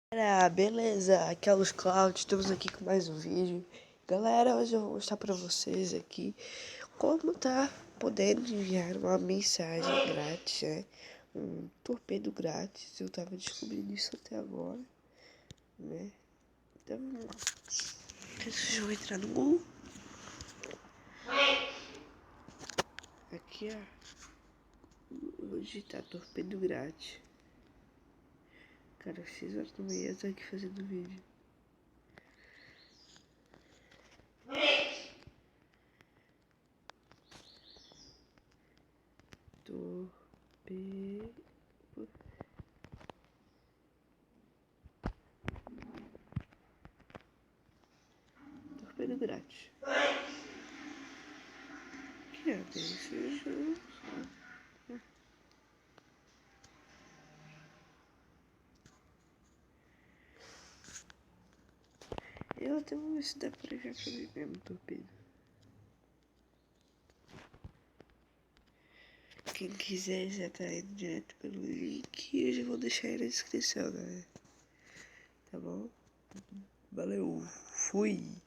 Beleza? Aqui é o Luz Cloud, estamos aqui com mais um vídeo. Galera, hoje eu vou mostrar pra vocês aqui como tá podendo enviar uma mensagem grátis, né? Um torpedo grátis, eu tava descobrindo isso até agora, né? Então, deixa eu entrar no Google. Aqui, ó, eu vou digitar torpedo grátis. Cara, 6 horas da manhã eu tô aqui fazendo vídeo. Torpedo grátis. Que é desse jogo? Eu até vou ver se dá pra enviar pra mim mesmo, torpedo. Quem quiser já tá indo direto pelo link e eu já vou deixar aí na descrição, galera. Tá bom? Valeu, fui!